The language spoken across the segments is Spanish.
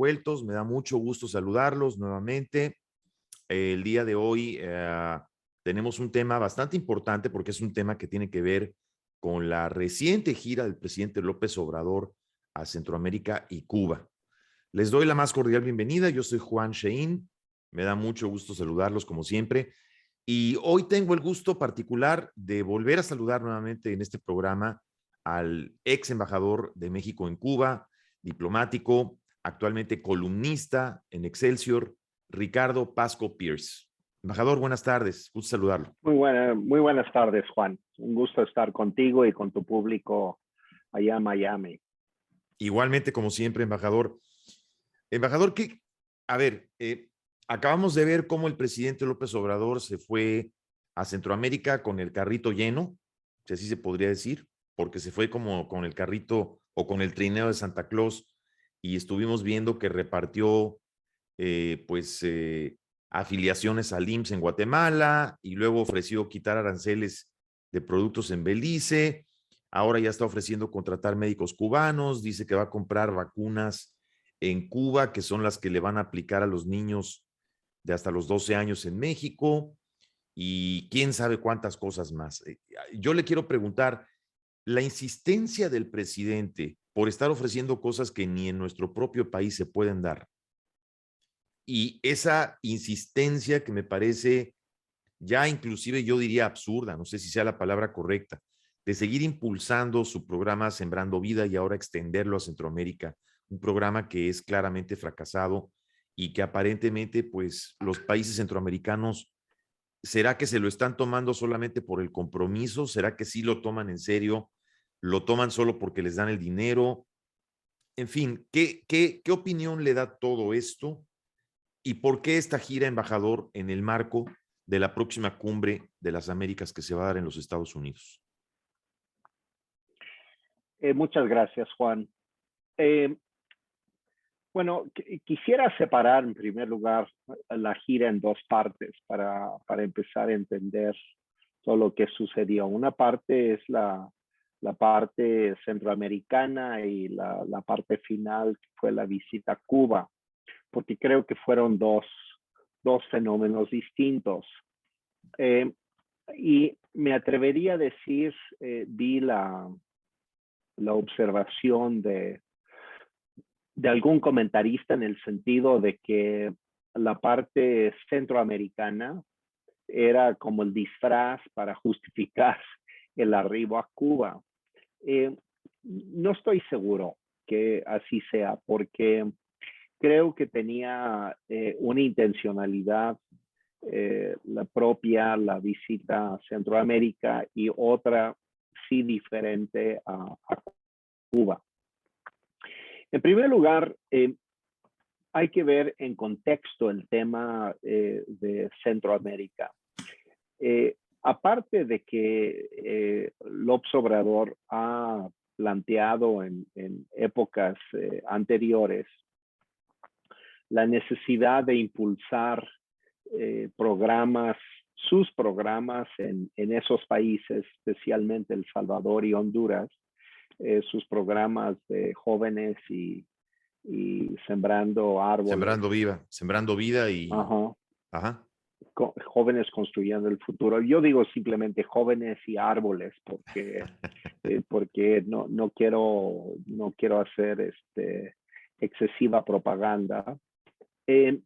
revueltos. Me da mucho gusto saludarlos nuevamente. El día de hoy tenemos un tema bastante importante porque es un tema que tiene que ver con la reciente gira del presidente López Obrador a Centroamérica y Cuba. Les doy la más cordial bienvenida. Yo soy Juan Shein. Me da mucho gusto saludarlos como siempre. Y hoy tengo el gusto particular de volver a saludar nuevamente en este programa al ex embajador de México en Cuba, diplomático, actualmente columnista en Excelsior, Ricardo Pasco Pierce. Embajador, buenas tardes. Gusto saludarlo. Muy buenas tardes, Juan. Un gusto estar contigo y con tu público allá en Miami. Igualmente, como siempre, embajador. Embajador, a ver, acabamos de ver cómo el presidente López Obrador se fue a Centroamérica con el carrito lleno, si así se podría decir, porque se fue como con el carrito o con el trineo de Santa Claus y estuvimos viendo que repartió afiliaciones al IMSS en Guatemala y luego ofreció quitar aranceles de productos en Belice. Ahora ya está ofreciendo contratar médicos cubanos, dice que va a comprar vacunas en Cuba, que son las que le van a aplicar a los niños de hasta los 12 años en México y quién sabe cuántas cosas más. Yo le quiero preguntar, la insistencia del presidente por estar ofreciendo cosas que ni en nuestro propio país se pueden dar y esa insistencia que me parece ya inclusive yo diría absurda, no sé si sea la palabra correcta, de seguir impulsando su programa Sembrando Vida y ahora extenderlo a Centroamérica, un programa que es claramente fracasado y que aparentemente pues los países centroamericanos, ¿será que se lo están tomando solamente por el compromiso? ¿Será que sí lo toman en serio? ¿Lo toman solo porque les dan el dinero? En fin, ¿qué opinión le da todo esto? ¿Y por qué esta gira, embajador, en el marco de la próxima cumbre de las Américas que se va a dar en los Estados Unidos? Muchas gracias, Juan. Bueno, quisiera separar en primer lugar la gira en dos partes para empezar a entender todo lo que sucedió. Una parte es la parte centroamericana y la parte final que fue la visita a Cuba, porque creo que fueron dos fenómenos distintos. Y me atrevería a decir, vi la observación de algún comentarista en el sentido de que la parte centroamericana era como el disfraz para justificar el arribo a Cuba. No estoy seguro que así sea, porque creo que tenía una intencionalidad la visita a Centroamérica y otra sí diferente a Cuba. En primer lugar, hay que ver en contexto el tema de Centroamérica. Aparte de que López Obrador ha planteado en épocas anteriores la necesidad de impulsar sus programas en esos países, especialmente El Salvador y Honduras, sus programas de jóvenes y sembrando árboles. Sembrando vida y... Ajá. Ajá. Jóvenes construyendo el futuro. Yo digo simplemente jóvenes y árboles porque no quiero hacer excesiva propaganda. Sin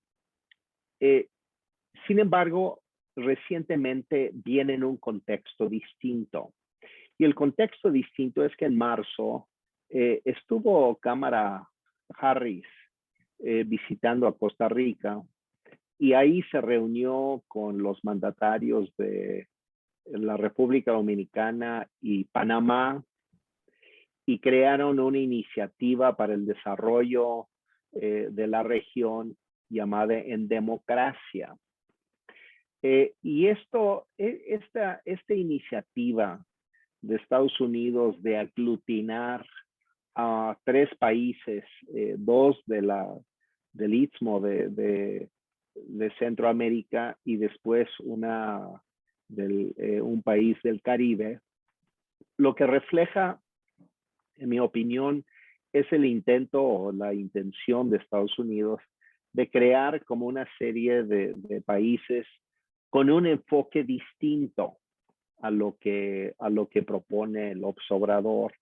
embargo, recientemente viene en un contexto distinto. Y el contexto distinto es que en marzo estuvo Kamala Harris visitando a Costa Rica y ahí se reunió con los mandatarios de la República Dominicana y Panamá y crearon una iniciativa para el desarrollo de la región llamada En Democracia. Y esta iniciativa de Estados Unidos de aglutinar a 3 países, 2 del Istmo de Centroamérica y después un país del Caribe, lo que refleja, en mi opinión, es el intento o la intención de Estados Unidos de crear como una serie de países con un enfoque distinto a lo que propone López Obrador.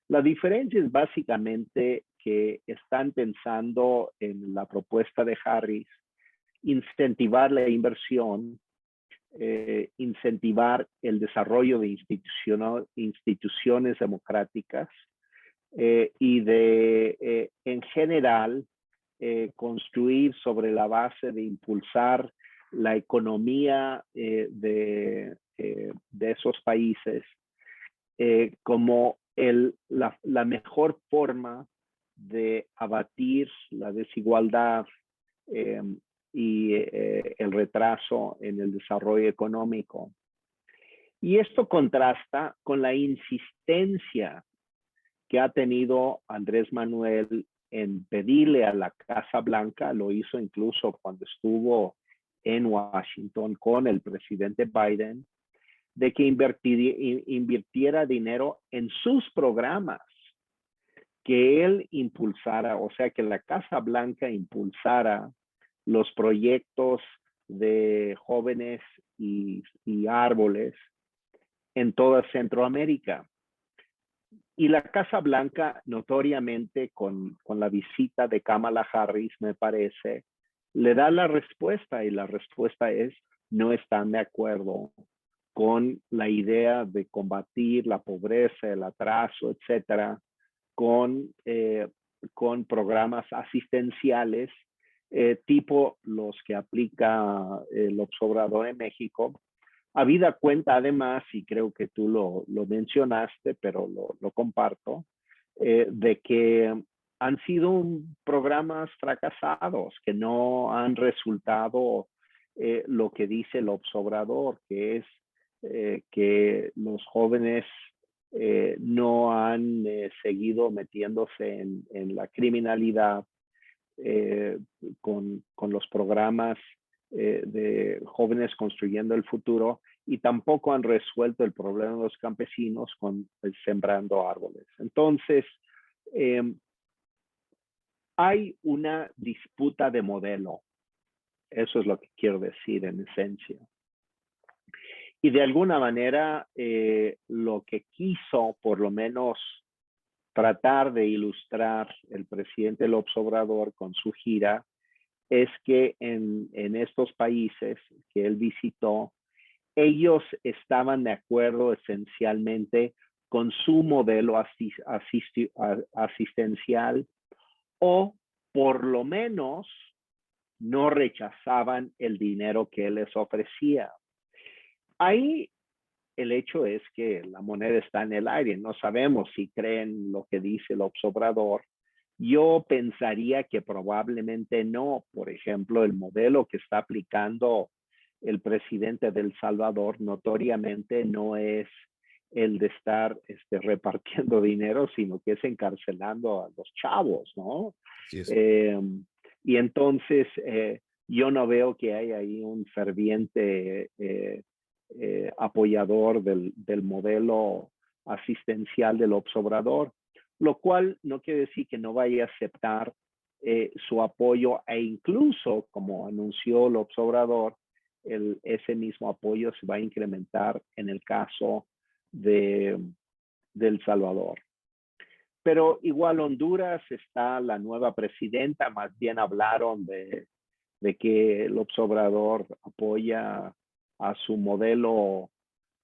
La diferencia es básicamente que están pensando en la propuesta de Harris incentivar la inversión, incentivar el desarrollo de instituciones democráticas y de, en general, construir sobre la base de impulsar la economía de esos países como la mejor forma de abatir la desigualdad y el retraso en el desarrollo económico. Y esto contrasta con la insistencia que ha tenido Andrés Manuel en pedirle a la Casa Blanca, lo hizo incluso cuando estuvo en Washington con el presidente Biden, de que invirtiera dinero en sus programas, que él impulsara, o sea, que la Casa Blanca impulsara los proyectos de jóvenes y árboles en toda Centroamérica. Y la Casa Blanca, notoriamente, con la visita de Kamala Harris, me parece, le da la respuesta, y la respuesta es: no están de acuerdo con la idea de combatir la pobreza, el atraso, etcétera, con programas asistenciales tipo los que aplica el López Obrador en México. Habida cuenta además, y creo que tú lo mencionaste, pero lo comparto, de que han sido programas fracasados, que no han resultado lo que dice el López Obrador, que es que los jóvenes no han seguido metiéndose en la criminalidad con los programas de jóvenes construyendo el futuro, y tampoco han resuelto el problema de los campesinos con sembrando árboles. Entonces, hay una disputa de modelo. Eso es lo que quiero decir en esencia. Y de alguna manera, lo que quiso, por lo menos, tratar de ilustrar el presidente López Obrador con su gira, es que en estos países que él visitó, ellos estaban de acuerdo esencialmente con su modelo asistencial, o por lo menos no rechazaban el dinero que él les ofrecía. Ahí el hecho es que la moneda está en el aire. No sabemos si creen lo que dice el Obrador. Yo pensaría que probablemente no. Por ejemplo, el modelo que está aplicando el presidente de El Salvador notoriamente no es el de estar repartiendo dinero, sino que es encarcelando a los chavos, ¿no? Sí es. Y entonces yo no veo que haya ahí un ferviente apoyador del modelo asistencial del López Obrador, lo cual no quiere decir que no vaya a aceptar su apoyo, e incluso, como anunció López Obrador, ese mismo apoyo se va a incrementar en el caso de El Salvador. Pero igual Honduras está la nueva presidenta, más bien hablaron de que López Obrador apoya a su modelo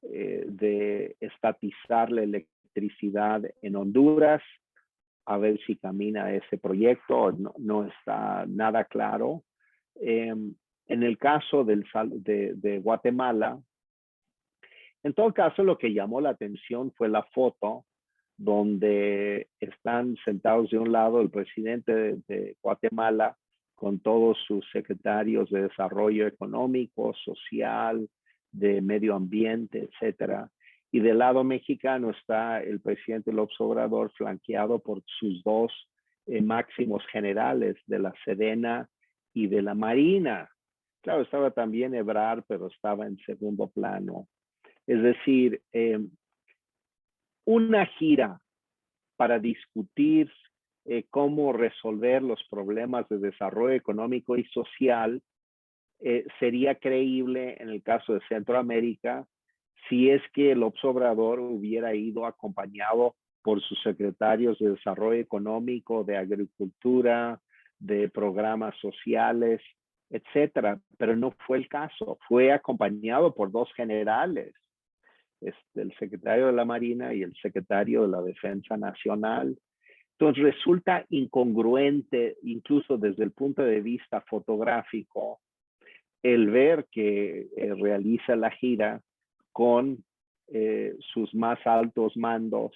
de estatizar la electricidad en Honduras, a ver si camina ese proyecto. No está nada claro. En el caso de Guatemala, en todo caso, lo que llamó la atención fue la foto donde están sentados de un lado el presidente de Guatemala con todos sus secretarios de desarrollo económico, social, de medio ambiente, etcétera. Y del lado mexicano está el presidente López Obrador, flanqueado por sus dos máximos generales de la Sedena y de la Marina. Claro, estaba también Ebrard, pero estaba en segundo plano. Es decir, una gira para discutir cómo resolver los problemas de desarrollo económico y social, sería creíble en el caso de Centroamérica si es que López Obrador hubiera ido acompañado por sus secretarios de Desarrollo Económico, de Agricultura, de Programas Sociales, etcétera. Pero no fue el caso. Fue acompañado por dos generales, el secretario de la Marina y el secretario de la Defensa Nacional. Entonces resulta incongruente, incluso desde el punto de vista fotográfico, el ver que realiza la gira con sus más altos mandos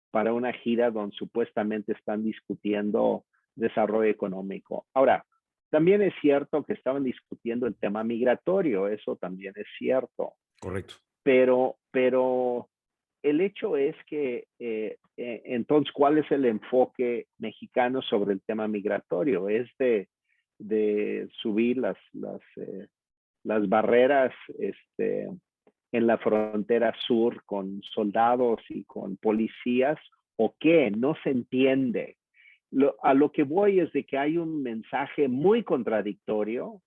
para una gira donde supuestamente están discutiendo desarrollo económico. Ahora, también es cierto que estaban discutiendo el tema migratorio, eso también es cierto. Correcto. Pero el hecho es que, entonces, ¿cuál es el enfoque mexicano sobre el tema migratorio? Es de subir las barreras en la frontera sur con soldados y con policías, ¿o qué? No se entiende. A lo que voy es de que hay un mensaje muy contradictorio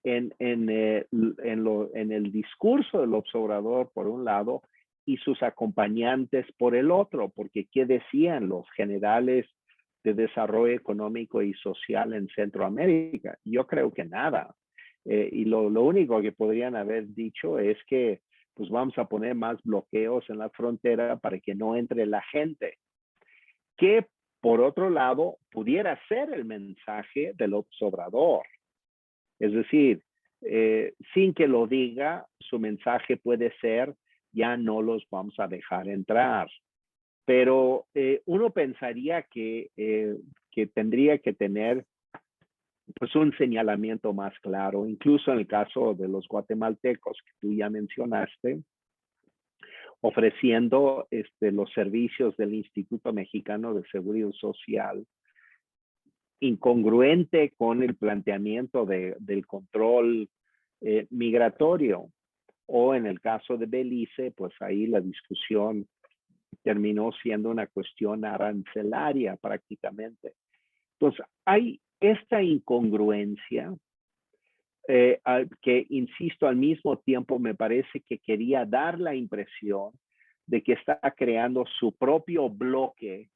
en el discurso del observador, por un lado, y sus acompañantes por el otro, porque ¿qué decían los generales de desarrollo económico y social en Centroamérica? Yo creo que nada. Y lo único que podrían haber dicho es que pues vamos a poner más bloqueos en la frontera para que no entre la gente. Que por otro lado pudiera ser el mensaje del observador. Es decir, sin que lo diga, su mensaje puede ser, ya no los vamos a dejar entrar. Pero uno pensaría que tendría que tener pues un señalamiento más claro, incluso en el caso de los guatemaltecos que tú ya mencionaste, ofreciendo los servicios del Instituto Mexicano de Seguridad Social, incongruente con el planteamiento del control migratorio. O en el caso de Belice, pues ahí la discusión terminó siendo una cuestión arancelaria prácticamente. Entonces, hay esta incongruencia que, insisto, al mismo tiempo me parece que quería dar la impresión de que está creando su propio bloque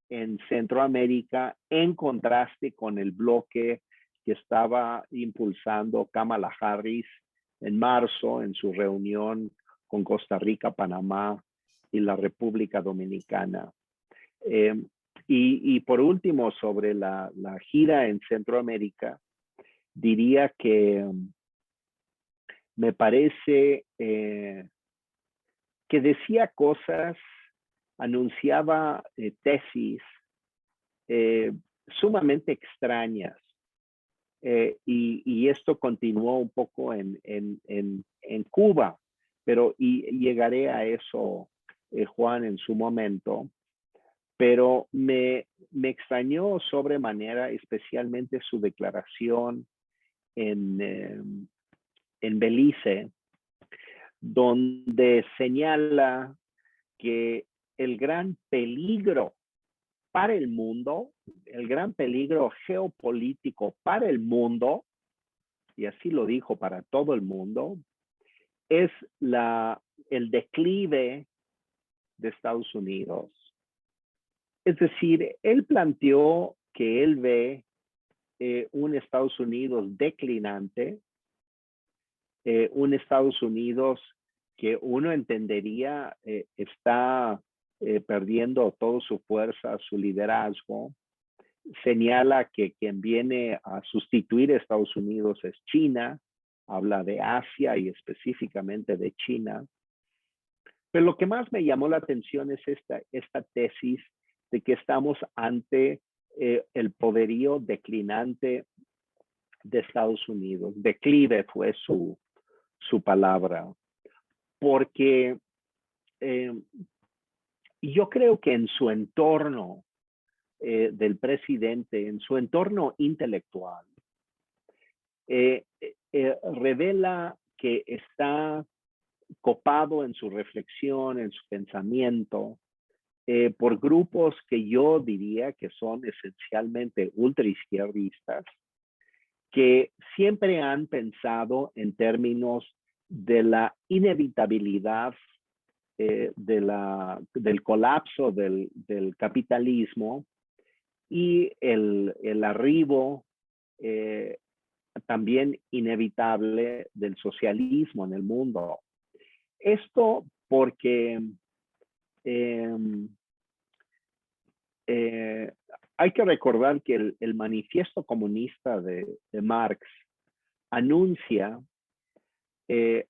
en Centroamérica en contraste con el bloque que estaba impulsando Kamala Harris en marzo en su reunión con Costa Rica, Panamá y la República Dominicana. Y por último, sobre la gira en Centroamérica, diría que me parece que decía cosas, anunciaba tesis sumamente extrañas. Y esto continuó un poco en Cuba, pero llegaré a eso, Juan, en su momento. Pero me extrañó sobremanera, especialmente su declaración en Belice, donde señala que el gran peligro para el mundo, el gran peligro geopolítico para el mundo, y así lo dijo para todo el mundo, es el declive de Estados Unidos. Es decir, él planteó que él ve un Estados Unidos declinante, un Estados Unidos que uno entendería está perdiendo toda su fuerza, su liderazgo. Señala que quien viene a sustituir a Estados Unidos es China, habla de Asia y específicamente de China. Pero lo que más me llamó la atención es esta tesis de que estamos ante el poderío declinante de Estados Unidos. Declive fue su palabra. Porque yo creo que en su entorno del presidente, en su entorno intelectual, revela que está copado en su reflexión, en su pensamiento, por grupos que yo diría que son esencialmente ultraizquierdistas, que siempre han pensado en términos de la inevitabilidad del colapso del capitalismo y el arribo eh, también inevitable del socialismo en el mundo. Esto porque eh, eh, hay que recordar que el manifiesto comunista de Marx anuncia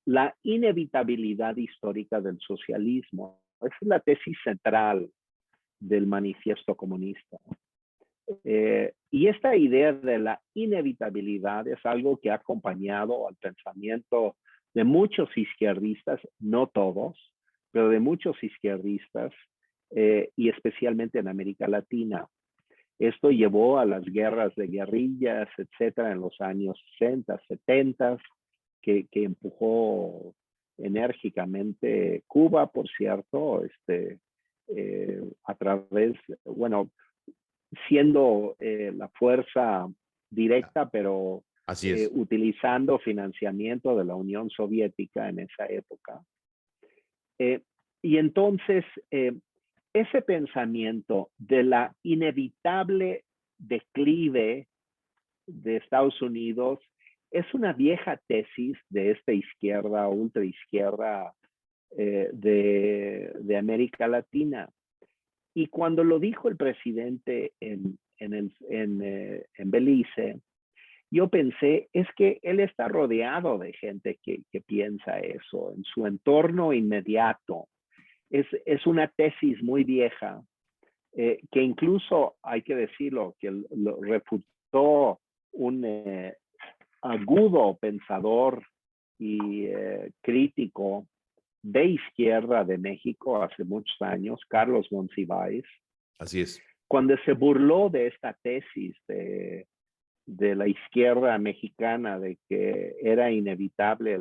la inevitabilidad histórica del socialismo. Esa es la tesis central del manifiesto comunista. Y esta idea de la inevitabilidad es algo que ha acompañado al pensamiento de muchos izquierdistas, no todos, pero de muchos izquierdistas, y especialmente en América Latina. Esto llevó a las guerras de guerrillas, etcétera, en los años 60, 70, que empujó enérgicamente Cuba, por cierto, a través, bueno, siendo la fuerza directa, pero Así es. utilizando financiamiento de la Unión Soviética en esa época. Y entonces, ese pensamiento de la inevitable declive de Estados Unidos es una vieja tesis de esta izquierda, ultraizquierda de América Latina. Y cuando lo dijo el presidente en Belice, yo pensé, es que él está rodeado de gente que piensa eso en su entorno inmediato. Es una tesis muy vieja, que incluso, hay que decirlo, que lo refutó un agudo pensador y crítico de izquierda de México hace muchos años, Carlos Monsiváis, Así es. cuando se burló de esta tesis de la izquierda mexicana, de que era inevitable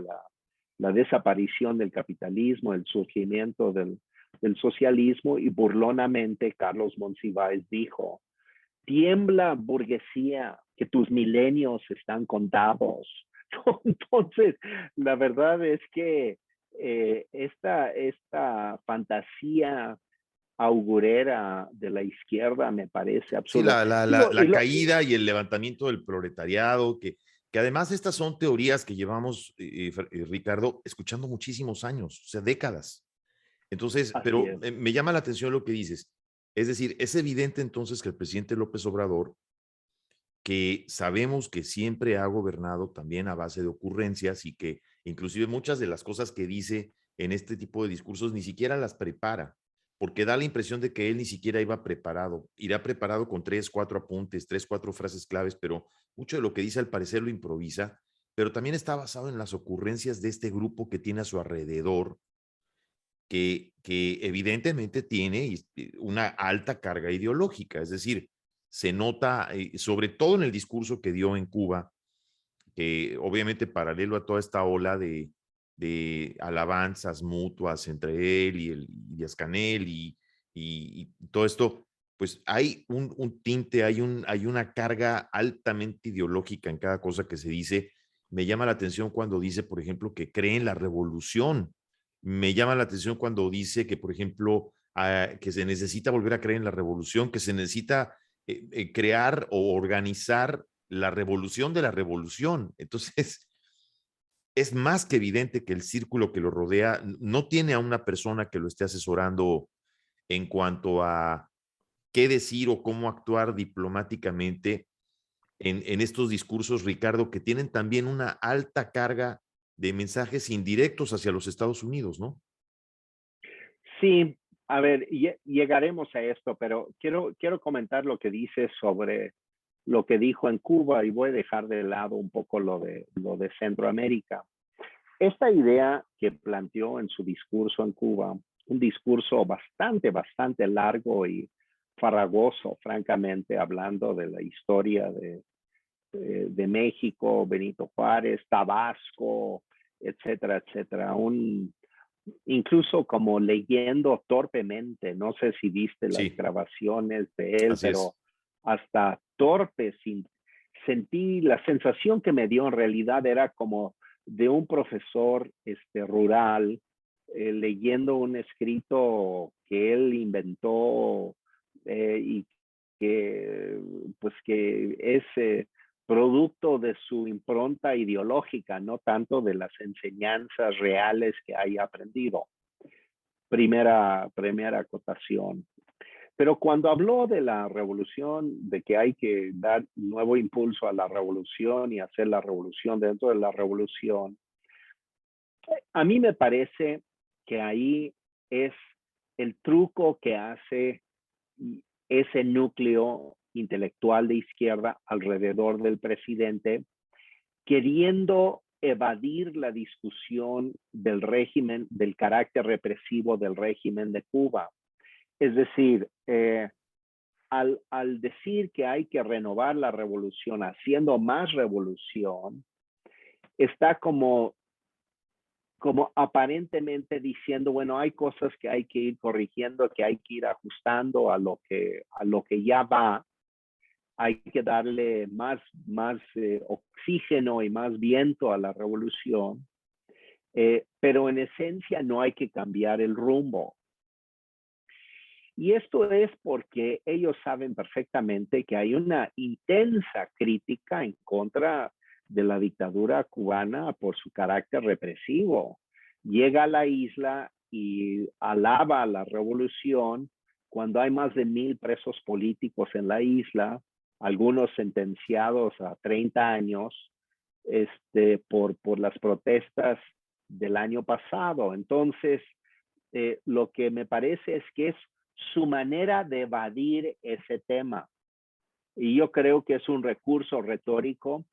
la desaparición del capitalismo, el surgimiento del socialismo, y burlonamente Carlos Monsiváis dijo: tiembla, burguesía, que tus milenios están contados. Entonces, la verdad es que esta fantasía augurera de la izquierda me parece Sí, absurda. Digo, la caída y el levantamiento del proletariado, que además estas son teorías que llevamos, Ricardo, escuchando muchísimos años, o sea, décadas. Entonces, así pero es. me llama la atención lo que dices. Es decir, es evidente entonces que el presidente López Obrador, que sabemos que siempre ha gobernado también a base de ocurrencias y que inclusive muchas de las cosas que dice en este tipo de discursos ni siquiera las prepara, porque da la impresión de que él ni siquiera iba preparado, irá preparado con 3, 4 apuntes, 3, 4 frases claves, pero mucho de lo que dice al parecer lo improvisa, pero también está basado en las ocurrencias de este grupo que tiene a su alrededor, que evidentemente tiene una alta carga ideológica, es decir, se nota, sobre todo en el discurso que dio en Cuba, que obviamente paralelo a toda esta ola de alabanzas mutuas entre él y el Díaz-Canel y todo esto, pues hay un tinte, hay una carga altamente ideológica en cada cosa que se dice. Me llama la atención cuando dice, por ejemplo, que cree en la revolución. Me llama la atención cuando dice que, por ejemplo, que se necesita volver a creer en la revolución, que se necesita crear o organizar la revolución de la revolución. Entonces, es más que evidente que el círculo que lo rodea no tiene a una persona que lo esté asesorando en cuanto a qué decir o cómo actuar diplomáticamente en estos discursos, Ricardo, que tienen también una alta carga de mensajes indirectos hacia los Estados Unidos, ¿no? Sí, a ver, llegaremos a esto, pero quiero comentar lo que dices sobre lo que dijo en Cuba, y voy a dejar de lado un poco lo de Centroamérica. Esta idea que planteó en su discurso en Cuba, un discurso bastante largo y farragoso, francamente, hablando de la historia de México, Benito Juárez, Tabasco, etcétera, etcétera. incluso como leyendo torpemente. No sé si viste las Sí, grabaciones de él, así pero es. hasta torpe, sentí la sensación que me dio en realidad era como de un profesor rural leyendo un escrito que él inventó y que pues que es producto de su impronta ideológica, no tanto de las enseñanzas reales que haya aprendido. Primera acotación. Pero cuando habló de la revolución, de que hay que dar un nuevo impulso a la revolución y hacer la revolución dentro de la revolución, a mí me parece que ahí es el truco que hace ese núcleo intelectual de izquierda alrededor del presidente, queriendo evadir la discusión del régimen, del carácter represivo del régimen de Cuba. Es decir, al decir que hay que renovar la revolución haciendo más revolución, está como aparentemente diciendo, bueno, hay cosas que hay que ir corrigiendo, que hay que ir ajustando a lo que ya va, hay que darle más oxígeno y más viento a la revolución, pero en esencia no hay que cambiar el rumbo. Y esto es porque ellos saben perfectamente que hay una intensa crítica en contra de la dictadura cubana por su carácter represivo. Llega a la isla y alaba a la revolución cuando hay más de 1,000 presos políticos en la isla, algunos sentenciados a 30 años por las protestas del año pasado. Entonces, lo que me parece es que es su manera de evadir ese tema. Y yo creo que es un recurso retórico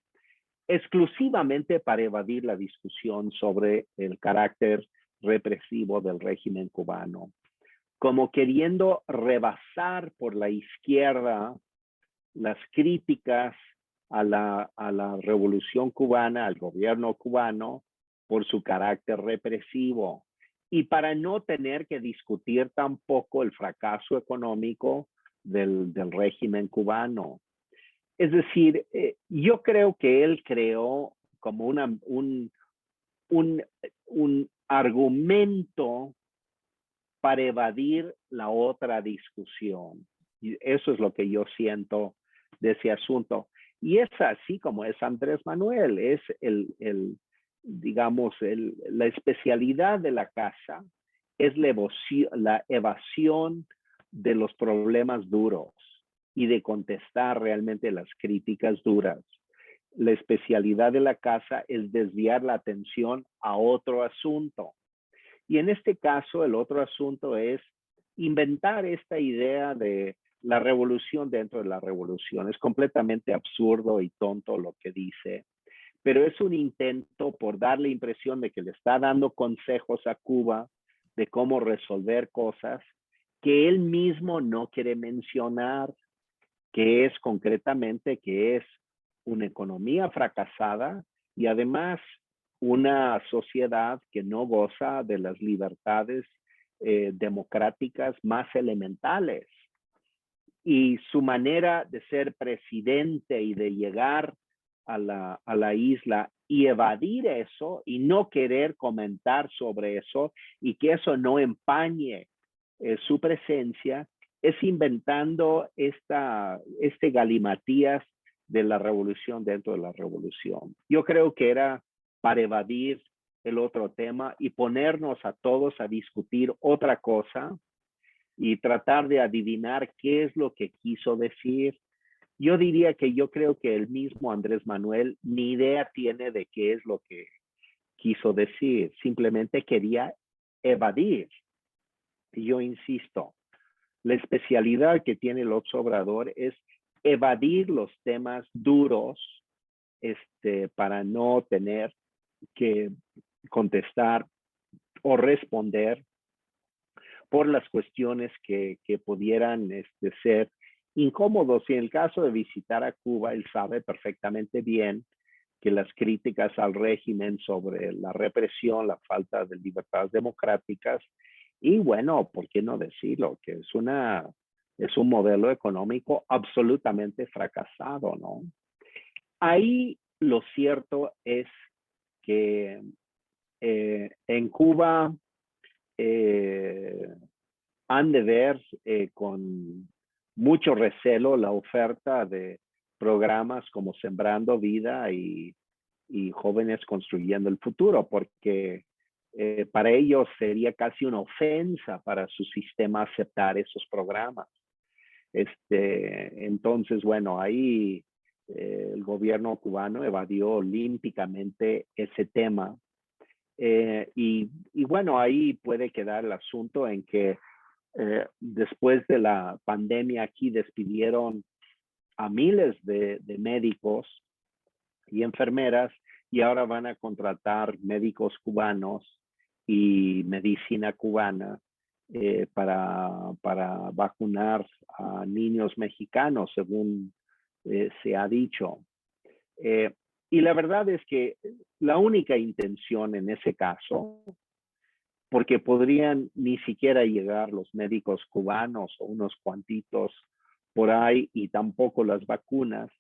exclusivamente para evadir la discusión sobre el carácter represivo del régimen cubano, como queriendo rebasar por la izquierda las críticas a la revolución cubana, al gobierno cubano, por su carácter represivo y para no tener que discutir tampoco el fracaso económico del régimen cubano. Es decir, yo creo que él creó como un, un argumento para evadir la otra discusión. Y eso es lo que yo siento de ese asunto. Y es así como es Andrés Manuel, es digamos, la especialidad de la casa es la evasión de los problemas duros y de contestar realmente las críticas duras. La especialidad de la casa es desviar la atención a otro asunto. Y en este caso, el otro asunto es inventar esta idea de la revolución dentro de la revolución. Es completamente absurdo y tonto lo que dice, pero es un intento por dar la impresión de que le está dando consejos a Cuba de cómo resolver cosas que él mismo no quiere mencionar, que es concretamente que es una economía fracasada y además una sociedad que no goza de las libertades democráticas más elementales. Y su manera de ser presidente y de llegar a la isla y evadir eso y no querer comentar sobre eso y que eso no empañe su presencia, es inventando este galimatías de la revolución dentro de la revolución. Yo creo que era para evadir el otro tema y ponernos a todos a discutir otra cosa y tratar de adivinar qué es lo que quiso decir. Yo diría que yo creo que el mismo Andrés Manuel ni idea tiene de qué es lo que quiso decir, simplemente quería evadir. Y yo insisto, la especialidad que tiene López Obrador es evadir los temas duros para no tener que contestar o responder por las cuestiones que pudieran ser incómodos. Y en el caso de visitar a Cuba, él sabe perfectamente bien que las críticas al régimen sobre la represión, la falta de libertades democráticas, y bueno, ¿por qué no decirlo? Que es un modelo económico absolutamente fracasado, ¿no? Ahí lo cierto es que en Cuba han de ver con mucho recelo la oferta de programas como Sembrando Vida y Jóvenes Construyendo el Futuro, porque para ellos sería casi una ofensa para su sistema aceptar esos programas. Entonces, bueno, ahí el gobierno cubano evadió olímpicamente ese tema. Y bueno, ahí puede quedar el asunto en que después de la pandemia aquí despidieron a miles de médicos y enfermeras y ahora van a contratar médicos cubanos y medicina cubana para vacunar a niños mexicanos, según se ha dicho. Y la verdad es que la única intención en ese caso, porque podrían ni siquiera llegar los médicos cubanos o unos cuantitos por ahí y tampoco las vacunas,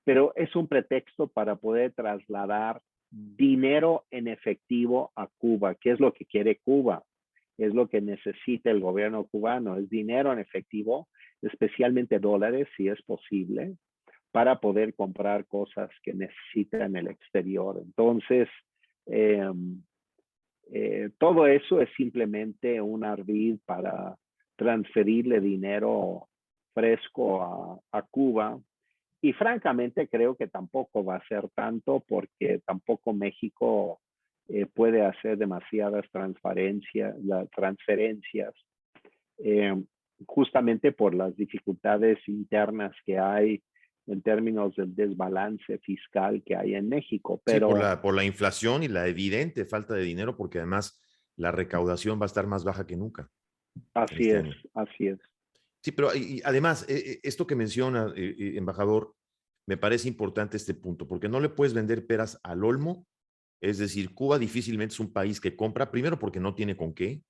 pero es un pretexto para poder trasladar dinero en efectivo a Cuba. ¿Qué es lo que quiere Cuba? Es lo que necesita el gobierno cubano, es dinero en efectivo, especialmente dólares, si es posible, para poder comprar cosas que necesita en el exterior. Entonces, todo eso es simplemente un ardid para transferirle dinero fresco a Cuba. Y francamente creo que tampoco va a ser tanto porque tampoco México puede hacer demasiadas transferencias justamente por las dificultades internas que hay en términos del desbalance fiscal que hay en México. Sí, Pero por la inflación y la evidente falta de dinero, porque además la recaudación va a estar más baja que nunca así este es, año. así es. Sí, pero además, esto que menciona, embajador, me parece importante este punto, porque no le puedes vender peras al olmo. Es decir, Cuba difícilmente es un país que compra, primero porque no tiene con qué,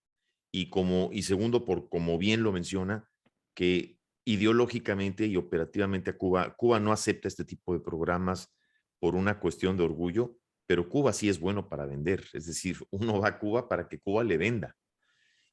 y segundo, por como bien lo menciona, que ideológicamente y operativamente a Cuba no acepta este tipo de programas por una cuestión de orgullo, pero Cuba sí es bueno para vender. Es decir, uno va a Cuba para que Cuba le venda.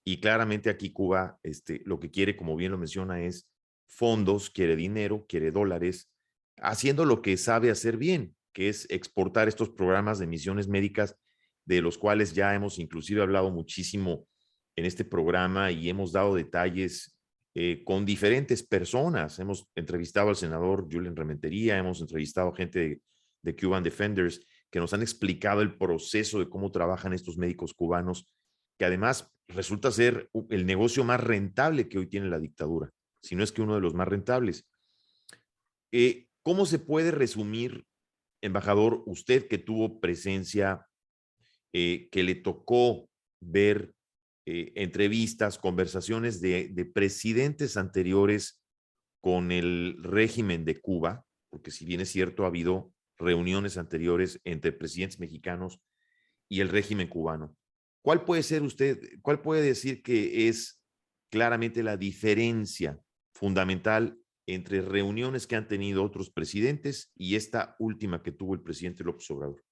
Y claramente aquí Cuba lo que quiere, como bien lo menciona, es fondos, quiere dinero, quiere dólares, haciendo lo que sabe hacer bien, que es exportar estos programas de misiones médicas, de los cuales ya hemos inclusive hablado muchísimo en este programa y hemos dado detalles con diferentes personas. Hemos entrevistado al senador Julian Rementería, hemos entrevistado gente de Cuban Defenders que nos han explicado el proceso de cómo trabajan estos médicos cubanos, que además resulta ser el negocio más rentable que hoy tiene la dictadura, si no es que uno de los más rentables. ¿Cómo se puede resumir, embajador, usted que tuvo presencia, que le tocó ver entrevistas, conversaciones de presidentes anteriores con el régimen de Cuba, porque si bien es cierto, ha habido reuniones anteriores entre presidentes mexicanos y el régimen cubano? ¿Cuál puede decir que es claramente la diferencia fundamental entre reuniones que han tenido otros presidentes y esta última que tuvo el presidente López Obrador?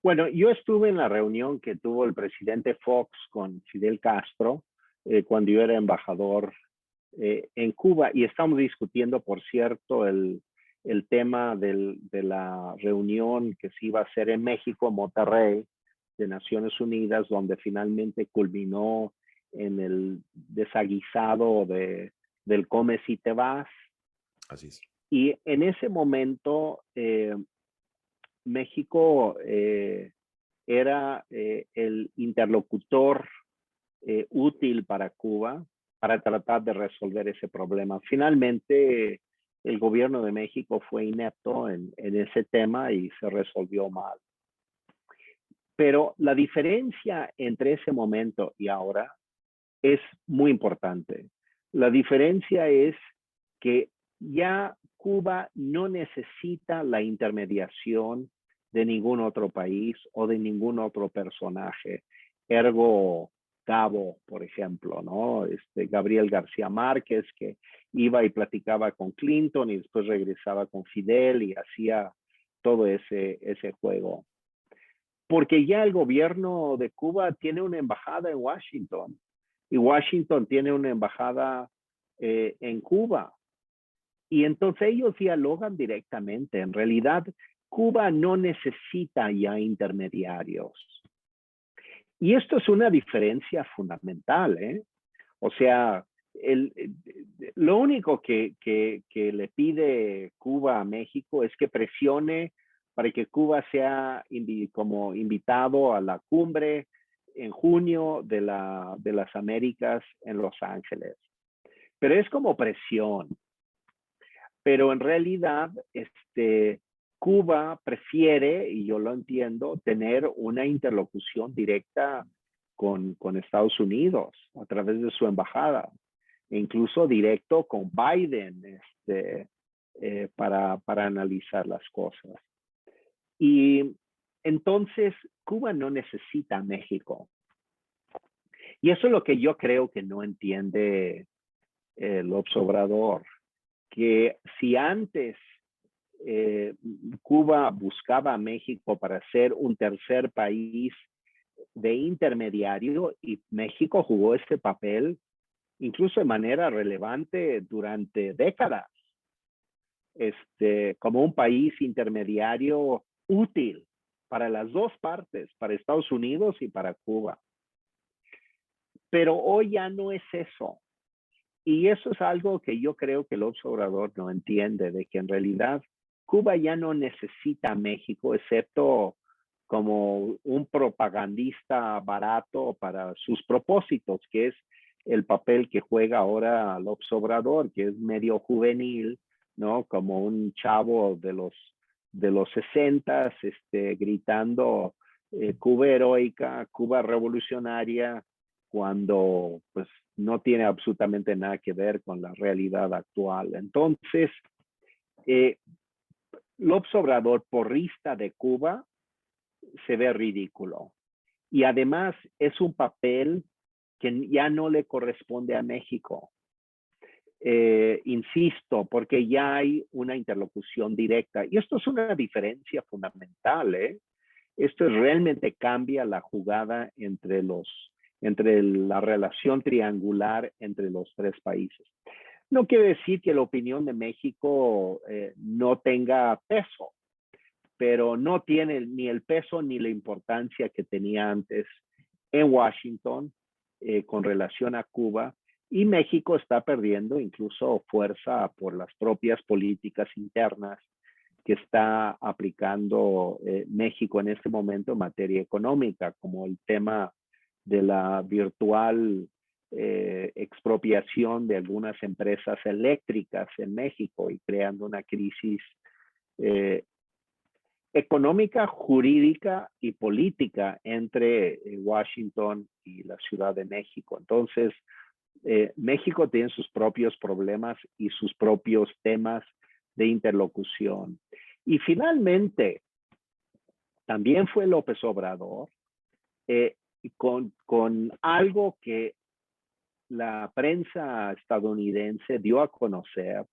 Bueno, yo estuve en la reunión que tuvo el presidente Fox con Fidel Castro cuando yo era embajador en Cuba y estamos discutiendo, por cierto, el tema de la reunión que se iba a hacer en México, en Monterrey, de Naciones Unidas, donde finalmente culminó en el desaguisado del Come si te vas. Así es. Y en ese momento México era el interlocutor útil para Cuba para tratar de resolver ese problema. Finalmente, el gobierno de México fue inepto en ese tema y se resolvió mal. Pero la diferencia entre ese momento y ahora es muy importante. La diferencia es que ya Cuba no necesita la intermediación de ningún otro país o de ningún otro personaje. Ergo Gabo, por ejemplo, ¿no? Gabriel García Márquez, que iba y platicaba con Clinton y después regresaba con Fidel y hacía todo ese juego. Porque ya el gobierno de Cuba tiene una embajada en Washington y Washington tiene una embajada en Cuba. Y entonces ellos dialogan directamente. En realidad, Cuba no necesita ya intermediarios. Y esto es una diferencia fundamental, ¿eh? O sea, lo único que le pide Cuba a México es que presione para que Cuba sea como invitado a la cumbre en junio de las Américas en Los Ángeles. Pero es como presión. Pero en realidad, Cuba prefiere, y yo lo entiendo, tener una interlocución directa con Estados Unidos a través de su embajada, e incluso directo con Biden para analizar las cosas. Y entonces Cuba no necesita a México. Y eso es lo que yo creo que no entiende López Obrador, que si antes Cuba buscaba a México para ser un tercer país de intermediario, y México jugó ese papel incluso de manera relevante durante décadas, como un país intermediario útil para las dos partes, para Estados Unidos y para Cuba. Pero hoy ya no es eso. Y eso es algo que yo creo que López Obrador no entiende, de que en realidad Cuba ya no necesita a México, excepto como un propagandista barato para sus propósitos, que es el papel que juega ahora López Obrador, que es medio juvenil, ¿no? Como un chavo de los 60, gritando Cuba heroica, Cuba revolucionaria, cuando pues no tiene absolutamente nada que ver con la realidad actual. Entonces, López Obrador, porrista de Cuba, se ve ridículo. Y además es un papel que ya no le corresponde a México. Insisto, porque ya hay una interlocución directa. Y esto es una diferencia fundamental, ¿eh? Esto realmente cambia la jugada entre la relación triangular entre los tres países. No quiere decir que la opinión de México no tenga peso, pero no tiene ni el peso ni la importancia que tenía antes en Washington con relación a Cuba, y México está perdiendo incluso fuerza por las propias políticas internas que está aplicando México en este momento en materia económica, como el tema de la virtual expropiación de algunas empresas eléctricas en México y creando una crisis económica, jurídica y política entre Washington y la Ciudad de México. Entonces, México tiene sus propios problemas y sus propios temas de interlocución. Y finalmente, también fue López Obrador con algo que la prensa estadounidense dio a conocer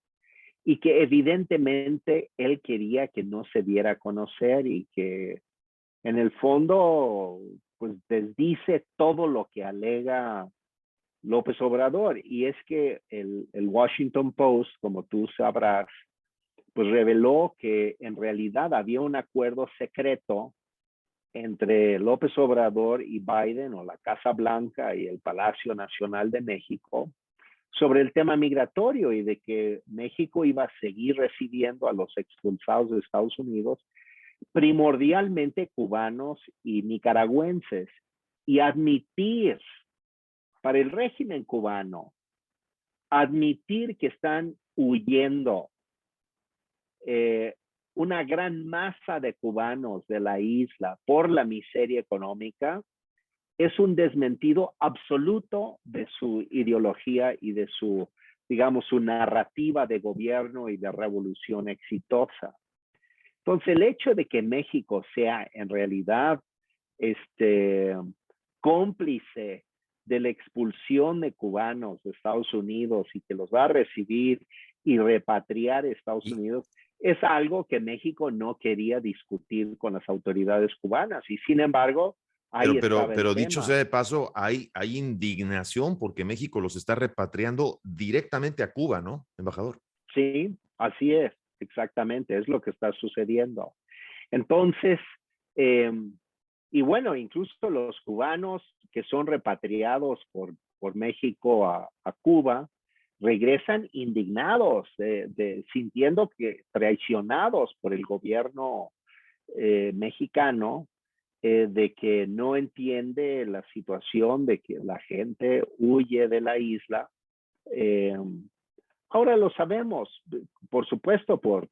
y que evidentemente él quería que no se diera a conocer, y que en el fondo pues desdice todo lo que alega López Obrador. Y es que el Washington Post, como tú sabrás, pues reveló que en realidad había un acuerdo secreto entre López Obrador y Biden, o la Casa Blanca y el Palacio Nacional de México, sobre el tema migratorio, y de que México iba a seguir recibiendo a los expulsados de Estados Unidos, primordialmente cubanos y nicaragüenses, y admitir para el régimen cubano, admitir que están huyendo una gran masa de cubanos de la isla por la miseria económica, es un desmentido absoluto de su ideología y de su digamos, su narrativa de gobierno y de revolución exitosa. Entonces, el hecho de que México sea en realidad cómplice de la expulsión de cubanos de Estados Unidos y que los va a recibir y repatriar a Estados Unidos, es algo que México no quería discutir con las autoridades cubanas. Y sin embargo, ahí estaba el pero dicho tema. sea de paso, hay indignación porque México los está repatriando directamente a Cuba, ¿no, embajador? Sí, así es, exactamente, es lo que está sucediendo. Entonces, y bueno, incluso los cubanos que son repatriados por México a Cuba, regresan indignados, sintiendo que traicionados por el gobierno mexicano, de que no entiende la situación de que la gente huye de la isla. Eh, Ahora lo sabemos, por supuesto, por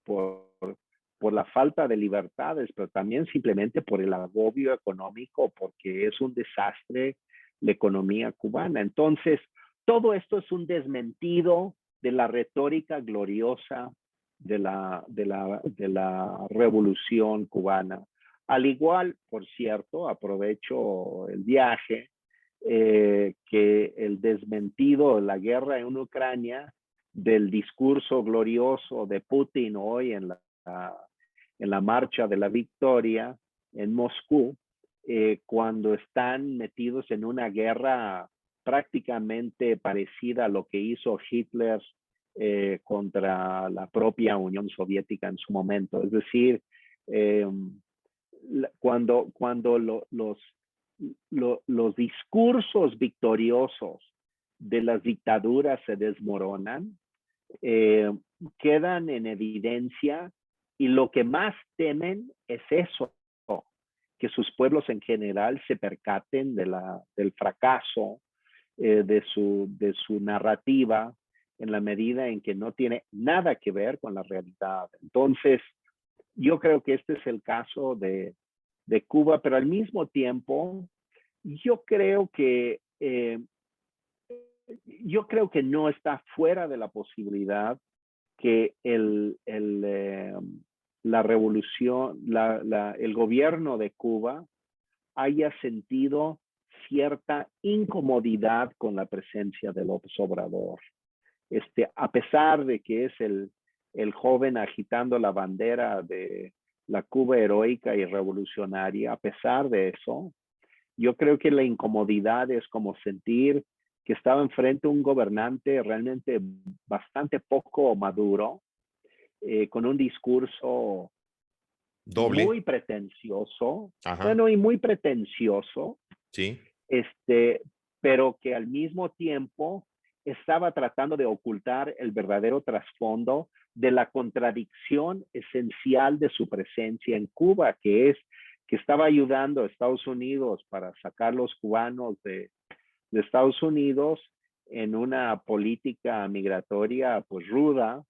la falta de libertades, pero también simplemente por el agobio económico, porque es un desastre la economía cubana. Entonces, todo esto es un desmentido de la retórica gloriosa de la revolución cubana. Al igual, por cierto, aprovecho el viaje, que el desmentido de la guerra en Ucrania, del discurso glorioso de Putin hoy en la marcha de la victoria en Moscú, cuando están metidos en una guerra prácticamente parecida a lo que hizo Hitler contra la propia Unión Soviética en su momento. Es decir, eh, cuando los discursos victoriosos de las dictaduras se desmoronan, eh, quedan en evidencia, y lo que más temen es eso, que sus pueblos en general se percaten del fracaso de su narrativa, en la medida en que no tiene nada que ver con la realidad. Entonces, yo creo que este es el caso de Cuba, pero al mismo tiempo, yo creo que no está fuera de la posibilidad que la revolución, el gobierno de Cuba haya sentido cierta incomodidad con la presencia de López Obrador. A pesar de que es el joven agitando la bandera de la Cuba heroica y revolucionaria, a pesar de eso, yo creo que la incomodidad es como sentir que estaba enfrente a un gobernante realmente bastante poco maduro, con un discurso Doble. muy pretencioso, Ajá. bueno, y muy pretencioso, Sí. este, pero que al mismo tiempo estaba tratando de ocultar el verdadero trasfondo de la contradicción esencial de su presencia en Cuba, que es que estaba ayudando a Estados Unidos para sacar los cubanos de Estados Unidos en una política migratoria pues ruda,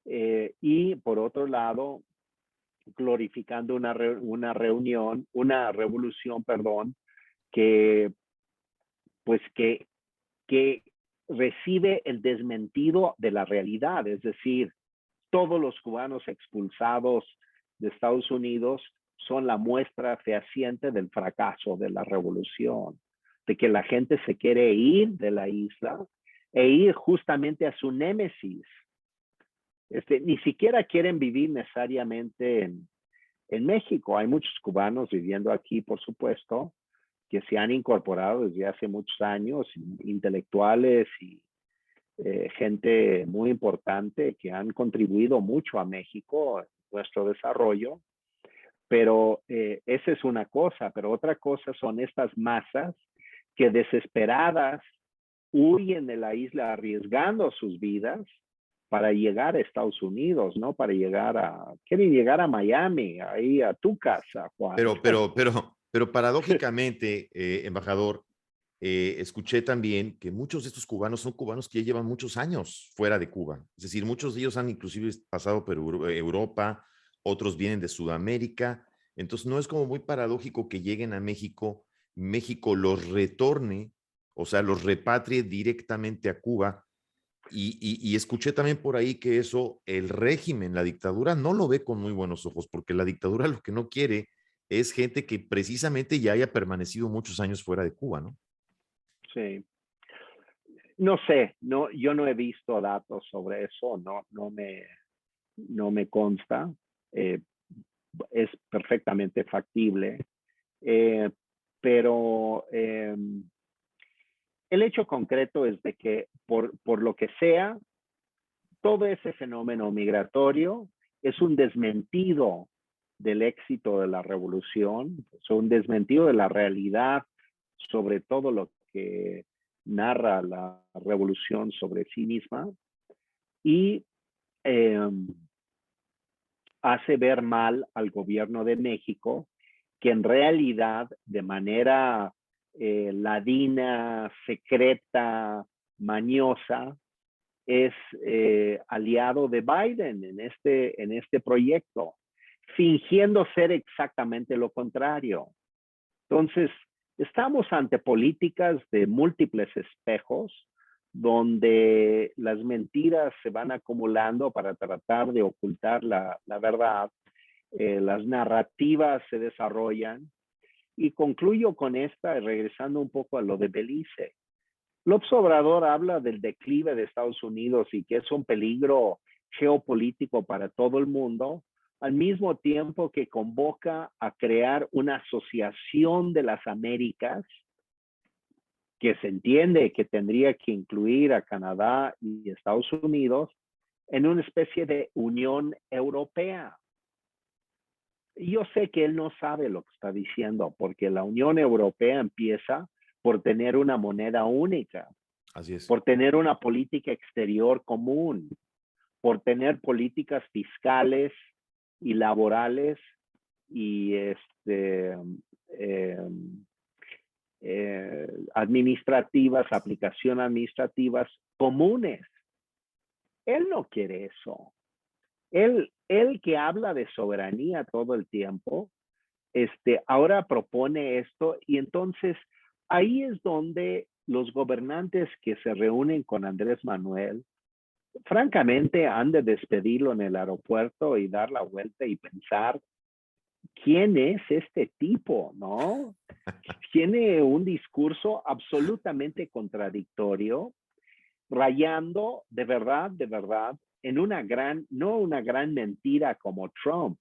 y por otro lado glorificando una revolución, perdón, que pues que recibe el desmentido de la realidad, es decir, todos los cubanos expulsados de Estados Unidos son la muestra fehaciente del fracaso de la revolución, de que la gente se quiere ir de la isla e ir justamente a su némesis. Ni siquiera quieren vivir necesariamente en México. Hay muchos cubanos viviendo aquí, por supuesto, que se han incorporado desde hace muchos años, intelectuales y gente muy importante que han contribuido mucho a México, nuestro desarrollo, pero esa es una cosa, pero otra cosa son estas masas que desesperadas huyen de la isla arriesgando sus vidas para llegar a Estados Unidos, ¿no? Quieren llegar a Miami, ahí a tu casa, Juan. Pero paradójicamente, embajador, escuché también que muchos de estos cubanos son cubanos que ya llevan muchos años fuera de Cuba. Es decir, muchos de ellos han inclusive pasado por Europa, otros vienen de Sudamérica. Entonces, no es como muy paradójico que lleguen a México, México los retorne, o sea, los repatrie directamente a Cuba. Y escuché también por ahí que eso, el régimen, la dictadura, no lo ve con muy buenos ojos, porque la dictadura lo que no quiere es gente que precisamente ya haya permanecido muchos años fuera de Cuba, ¿no? Sí. No sé, no, yo no he visto datos sobre eso, no me consta. Eh, es perfectamente factible, eh, pero el hecho concreto es de que por lo que sea, todo ese fenómeno migratorio es un desmentido del éxito de la revolución, es un desmentido de la realidad sobre todo lo que narra la revolución sobre sí misma y eh, hace ver mal al gobierno de México, que en realidad de manera ladina, secreta, mañosa, es aliado de Biden en este proyecto, fingiendo ser exactamente lo contrario. Entonces, estamos ante políticas de múltiples espejos, donde las mentiras se van acumulando para tratar de ocultar la verdad, las narrativas se desarrollan, y concluyo con esta, regresando un poco a lo de Belice. López Obrador habla del declive de Estados Unidos y que es un peligro geopolítico para todo el mundo, al mismo tiempo que convoca a crear una asociación de las Américas que se entiende que tendría que incluir a Canadá y Estados Unidos en una especie de Unión Europea. Y yo sé que él no sabe lo que está diciendo, porque la Unión Europea empieza por tener una moneda única, Así es. por tener una política exterior común, por tener políticas fiscales y laborales y eh, administrativas, aplicación administrativas comunes. Él no quiere eso. Él que habla de soberanía todo el tiempo, ahora propone esto y entonces ahí es donde los gobernantes que se reúnen con Andrés Manuel, francamente, han de despedirlo en el aeropuerto y dar la vuelta y pensar, ¿quién es este tipo? ¿No? Tiene un discurso absolutamente contradictorio, rayando de verdad, en una gran, no una gran mentira como Trump,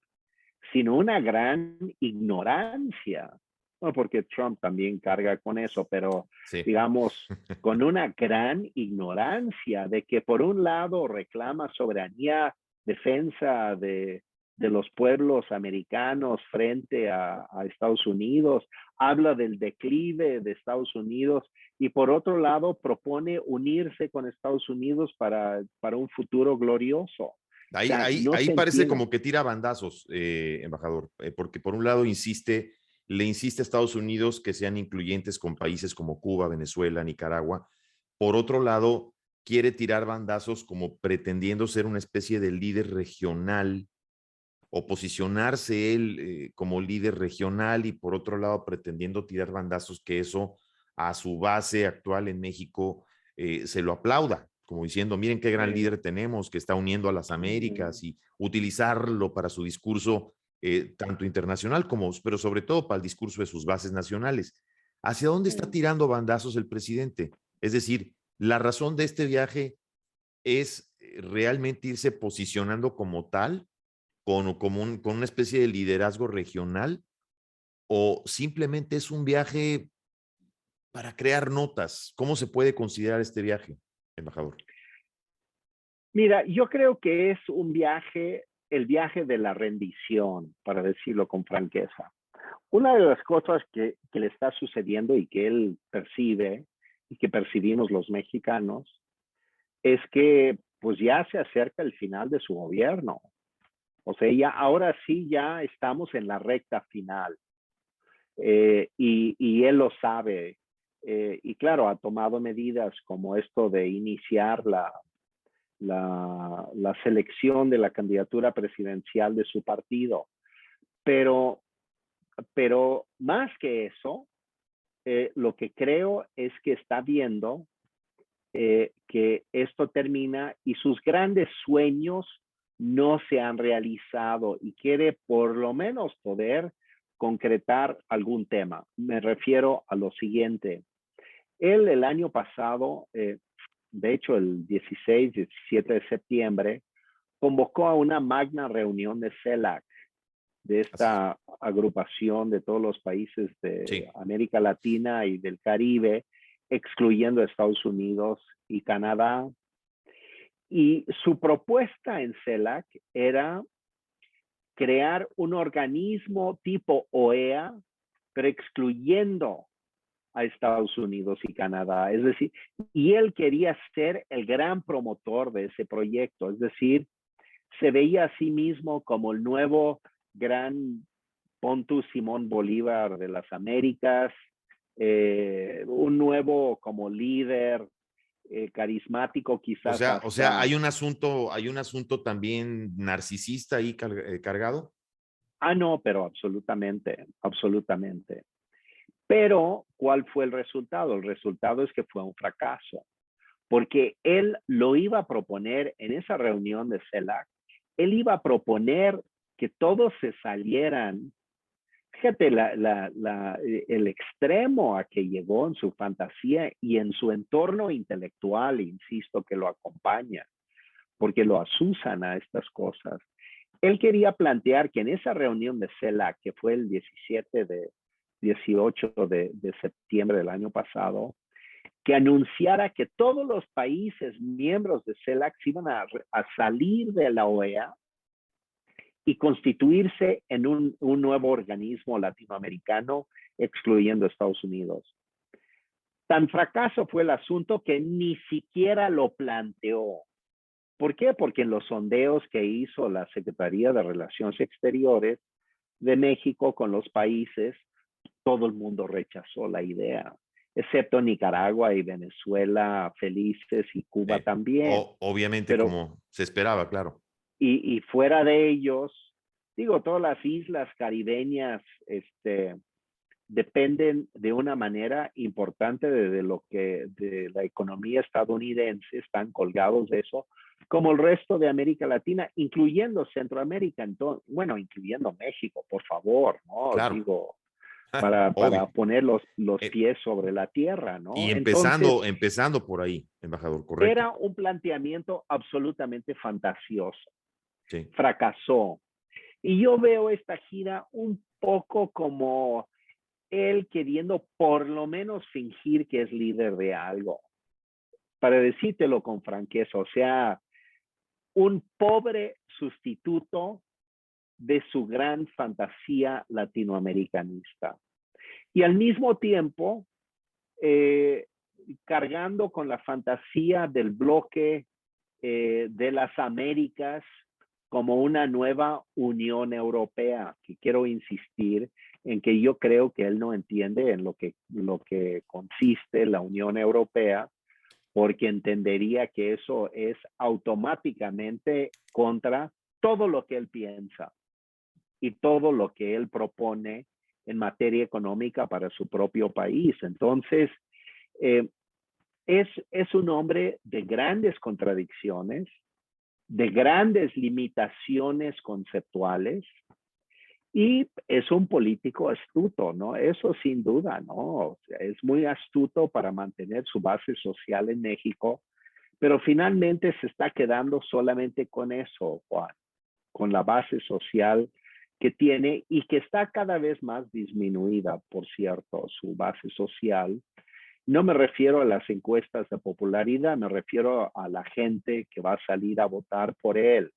sino una gran ignorancia. Bueno, porque Trump también carga con eso, pero Sí. digamos, con una gran ignorancia de que por un lado reclama soberanía, defensa de los pueblos americanos frente a Estados Unidos, habla del declive de Estados Unidos y por otro lado propone unirse con Estados Unidos para un futuro glorioso. O Ahí, sea, ahí, no ahí se parece entiende. como que tira bandazos, embajador, porque por un lado le insiste a Estados Unidos que sean incluyentes con países como Cuba, Venezuela, Nicaragua. Por otro lado, quiere tirar bandazos como pretendiendo ser una especie de líder regional o posicionarse él como líder regional y por otro lado pretendiendo tirar bandazos que eso a su base actual en México se lo aplauda, como diciendo, miren qué gran líder tenemos que está uniendo a las Américas y utilizarlo para su discurso tanto internacional como, pero sobre todo para el discurso de sus bases nacionales. ¿Hacia dónde está tirando bandazos el presidente? Es decir, la razón de este viaje es realmente irse posicionando como tal con una especie de liderazgo regional o simplemente es un viaje para crear notas? ¿Cómo se puede considerar este viaje, embajador? Mira, yo creo que es un viaje, el viaje de la rendición, para decirlo con franqueza. Una de las cosas que le está sucediendo y que él percibe y que percibimos los mexicanos es que pues ya se acerca el final de su gobierno. O sea, ya ahora sí ya estamos en la recta final y él lo sabe. Y claro, ha tomado medidas como esto de iniciar la selección de la candidatura presidencial de su partido. Pero, pero más que eso, lo que creo es que está viendo que esto termina y sus grandes sueños no se han realizado y quiere por lo menos poder concretar algún tema. Me refiero a lo siguiente. Él el año pasado, de hecho el 16, 17 de septiembre, convocó a una magna reunión de CELAC, de esta agrupación de todos los países de América Latina y del Caribe, excluyendo a Estados Unidos y Canadá. Y su propuesta en CELAC era crear un organismo tipo OEA, pero excluyendo a Estados Unidos y Canadá. Es decir, y él quería ser el gran promotor de ese proyecto. Es decir, se veía a sí mismo como el nuevo gran Pontus Simón Bolívar de las Américas, un nuevo como líder carismático quizás O sea, hay un asunto también narcisista ahí cargado. No, pero absolutamente, absolutamente. Pero, ¿cuál fue el resultado? El resultado es que fue un fracaso, porque él lo iba a proponer en esa reunión de CELAC, él iba a proponer que todos se salieran. Fíjate el extremo a que llegó en su fantasía y en su entorno intelectual, insisto, que lo acompaña, porque lo asusan a estas cosas. Él quería plantear que en esa reunión de CELAC, que fue el 18 de septiembre del año pasado, que anunciara que todos los países miembros de CELAC se iban a salir de la OEA y constituirse en un nuevo organismo latinoamericano, excluyendo a Estados Unidos. Tan fracaso fue el asunto que ni siquiera lo planteó. ¿Por qué? Porque en los sondeos que hizo la Secretaría de Relaciones Exteriores de México con los países, todo el mundo rechazó la idea, excepto Nicaragua y Venezuela felices y Cuba también. Obviamente, pero, como se esperaba, claro. Y fuera de ellos, digo, todas las islas caribeñas dependen de una manera importante de la economía estadounidense, están colgados de eso, como el resto de América Latina, incluyendo Centroamérica, entonces, bueno, incluyendo México, por favor, ¿no? Claro. Digo, para poner los pies sobre la tierra, ¿no? Y empezando por ahí, embajador, correcto. Era un planteamiento absolutamente fantasioso. Sí. Fracasó. Y yo veo esta gira un poco como él queriendo por lo menos fingir que es líder de algo. Para decírtelo con franqueza, o sea, un pobre sustituto de su gran fantasía latinoamericanista. Y al mismo tiempo, cargando con la fantasía del bloque de las Américas como una nueva Unión Europea, que quiero insistir en que yo creo que él no entiende en lo que consiste la Unión Europea, porque entendería que eso es automáticamente contra todo lo que él piensa y todo lo que él propone en materia económica para su propio país. Entonces, es un hombre de grandes contradicciones, de grandes limitaciones conceptuales, y es un político astuto, ¿no? Eso sin duda, ¿no? O sea, es muy astuto para mantener su base social en México, pero finalmente se está quedando solamente con eso, Juan, con la base social que tiene y que está cada vez más disminuida, por cierto, su base social. No me refiero a las encuestas de popularidad, me refiero a la gente que va a salir a votar por él.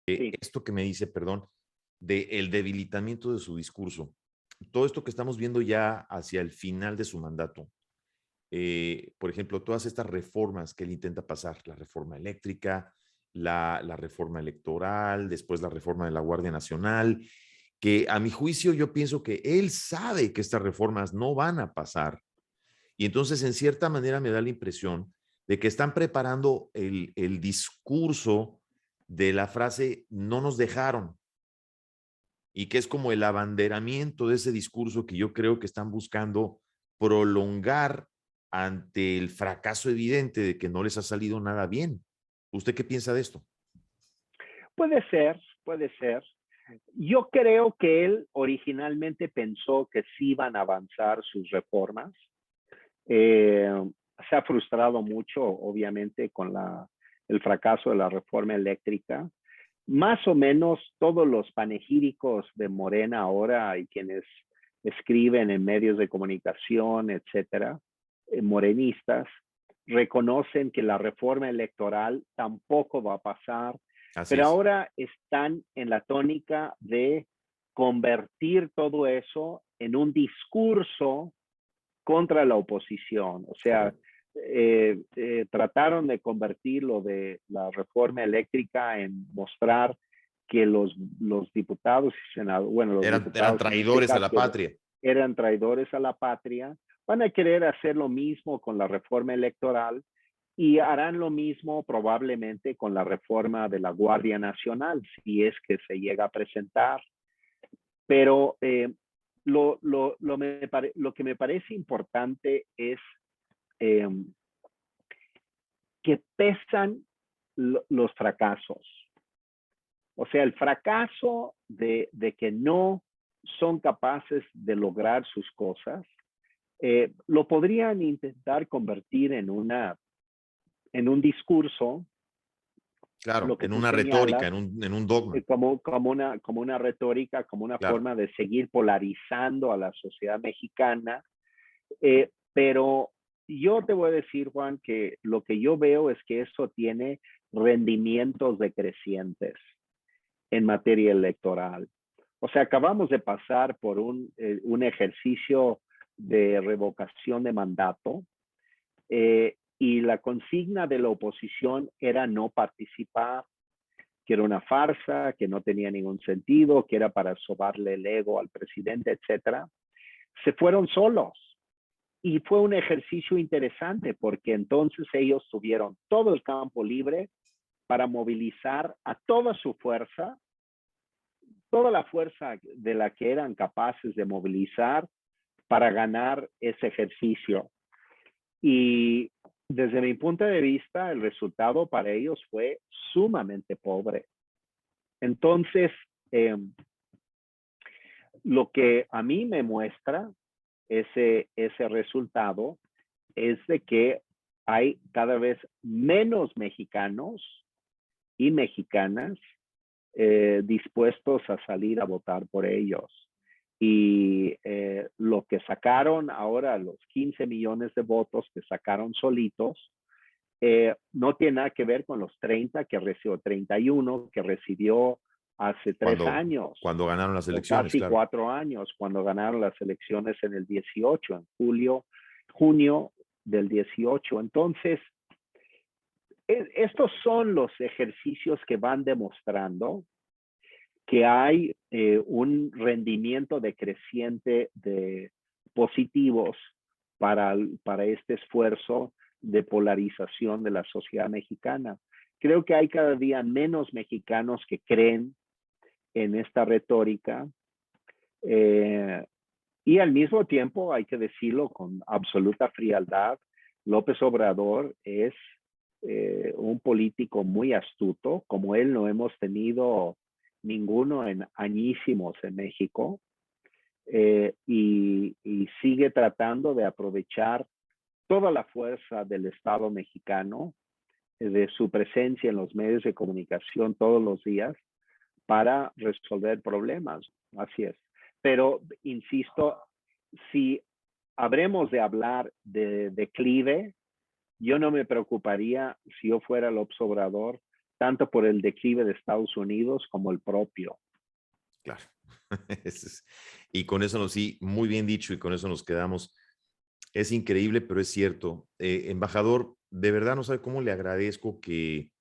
Sí. Esto que me dice, perdón, del debilitamiento de su discurso, todo esto que estamos viendo ya hacia el final de su mandato, por ejemplo, todas estas reformas que él intenta pasar, la reforma eléctrica, la reforma electoral, después la reforma de la Guardia Nacional, que a mi juicio yo pienso que él sabe que estas reformas no van a pasar. Y entonces, en cierta manera, me da la impresión de que están preparando el discurso de la frase "no nos dejaron", y que es como el abanderamiento de ese discurso que yo creo que están buscando prolongar ante el fracaso evidente de que no les ha salido nada bien. ¿Usted qué piensa de esto? Puede ser, puede ser. Yo creo que él originalmente pensó que sí iban a avanzar sus reformas. Se ha frustrado mucho, obviamente, con el fracaso de la reforma eléctrica. Más o menos todos los panegíricos de Morena ahora y quienes escriben en medios de comunicación, etcétera, morenistas, reconocen que la reforma electoral tampoco va a pasar, Así pero es. ahora están en la tónica de convertir todo eso en un discurso contra la oposición. O sea, Correcto. trataron de convertir lo de la reforma eléctrica en mostrar que los diputados y senadores, bueno, los Eran diputados en este traidores a caso la patria. eran traidores a la patria, van a querer hacer lo mismo con la reforma electoral y harán lo mismo probablemente con la reforma de la Guardia Nacional, si es que se llega a presentar. Pero lo que me parece importante es eh, que pesan los fracasos. O sea, el fracaso de que no son capaces de lograr sus cosas, lo podrían intentar convertir en un discurso, Claro, lo que en tú una retórica, señalas, en un dogma. como una retórica, como una Claro. forma de seguir polarizando a la sociedad mexicana. Pero yo te voy a decir, Juan, que lo que yo veo es que eso tiene rendimientos decrecientes en materia electoral. O sea, acabamos de pasar por un ejercicio de revocación de mandato y la consigna de la oposición era no participar, que era una farsa, que no tenía ningún sentido, que era para sobarle el ego al presidente, etcétera. Se fueron solos. Y fue un ejercicio interesante porque entonces ellos tuvieron todo el campo libre para movilizar a toda su fuerza, toda la fuerza de la que eran capaces de movilizar para ganar ese ejercicio. Y desde mi punto de vista, el resultado para ellos fue sumamente pobre. Entonces, lo que a mí me muestra ese resultado es de que hay cada vez menos mexicanos y mexicanas dispuestos a salir a votar por ellos. Y lo que sacaron ahora, los 15 millones de votos que sacaron solitos, no tiene nada que ver con los 30 que recibió, 31 que recibió hace 3 años Cuando ganaron las o elecciones, casi claro. 4 años, cuando ganaron las elecciones en el 18, en junio del 18. Entonces, estos son los ejercicios que van demostrando que hay un rendimiento decreciente de positivos para este esfuerzo de polarización de la sociedad mexicana. Creo que hay cada día menos mexicanos que creen en esta retórica y al mismo tiempo, hay que decirlo con absoluta frialdad, López Obrador es un político muy astuto, como él no hemos tenido ninguno en añísimos en México, y sigue tratando de aprovechar toda la fuerza del Estado mexicano, de su presencia en los medios de comunicación todos los días, para resolver problemas. Así es. Pero, insisto, si habremos de hablar de declive, yo no me preocuparía si yo fuera el observador, tanto por el declive de Estados Unidos como el propio. Claro. Y con eso sí, muy bien dicho, y con eso nos quedamos. Es increíble, pero es cierto. Embajador, de verdad no sabe cómo le agradezco que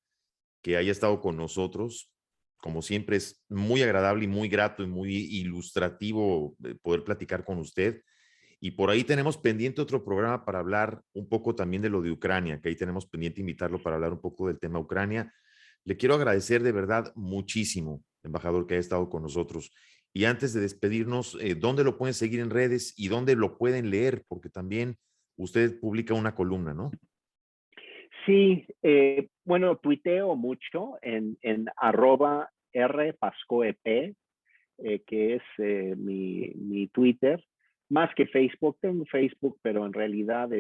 haya estado con nosotros. Como siempre, es muy agradable y muy grato y muy ilustrativo poder platicar con usted. Y por ahí tenemos pendiente otro programa para hablar un poco también de lo de Ucrania, que ahí tenemos pendiente invitarlo para hablar un poco del tema Ucrania. Le quiero agradecer de verdad muchísimo, embajador, que haya estado con nosotros. Y antes de despedirnos, ¿dónde lo pueden seguir en redes y dónde lo pueden leer? Porque también usted publica una columna, ¿no? Sí, bueno, tuiteo mucho en @rpascoep, que es mi Twitter, más que Facebook. Tengo Facebook, pero en realidad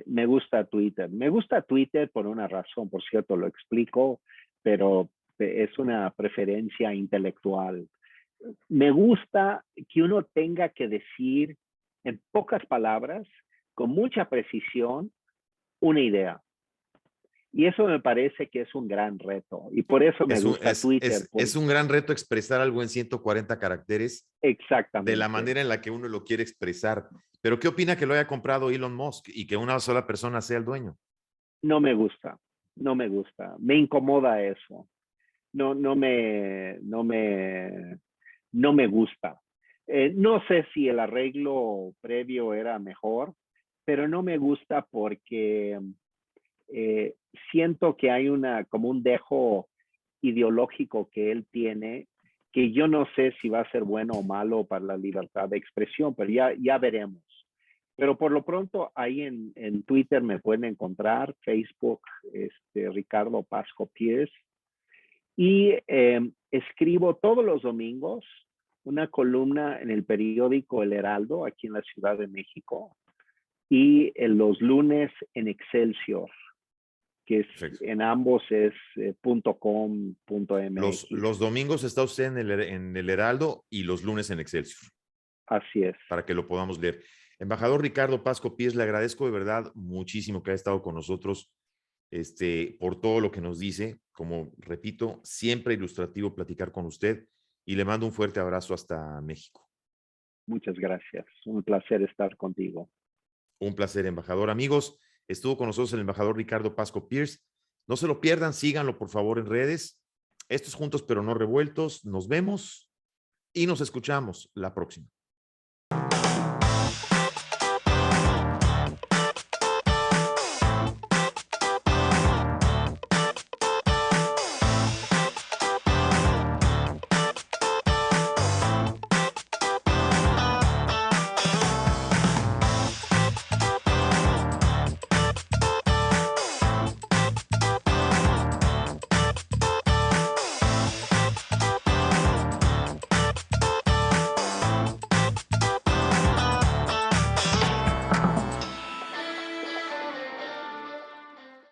me gusta Twitter. Me gusta Twitter por una razón, por cierto, lo explico, pero es una preferencia intelectual. Me gusta que uno tenga que decir en pocas palabras, con mucha precisión, una idea. Y eso me parece que es un gran reto. Y por eso me gusta Twitter. Es un gran reto expresar algo en 140 caracteres de la Exactamente. manera en la que uno lo quiere expresar. Pero ¿qué opina que lo haya comprado Elon Musk y que una sola persona sea el dueño? No me gusta, no me gusta. Me incomoda eso. No me gusta. No sé si el arreglo previo era mejor, pero no me gusta porque siento que hay como un dejo ideológico que él tiene, que yo no sé si va a ser bueno o malo para la libertad de expresión, pero ya veremos. Pero por lo pronto ahí en Twitter me pueden encontrar, Facebook, Ricardo Pasco Pierce, y escribo todos los domingos una columna en el periódico El Heraldo, aquí en la Ciudad de México, y los lunes en Excelsior, que es, en ambos es .com.mx. Los domingos está usted en el Heraldo y los lunes en Excelsior. Así es. Para que lo podamos leer. Embajador Ricardo Pasco Pierce, le agradezco de verdad muchísimo que haya estado con nosotros por todo lo que nos dice. Como repito, siempre ilustrativo platicar con usted y le mando un fuerte abrazo hasta México. Muchas gracias. Un placer estar contigo. Un placer, embajador. Amigos, estuvo con nosotros el embajador Ricardo Pasco Pierce. No se lo pierdan, síganlo por favor en redes. Estos Juntos pero no revueltos. Nos vemos y nos escuchamos la próxima.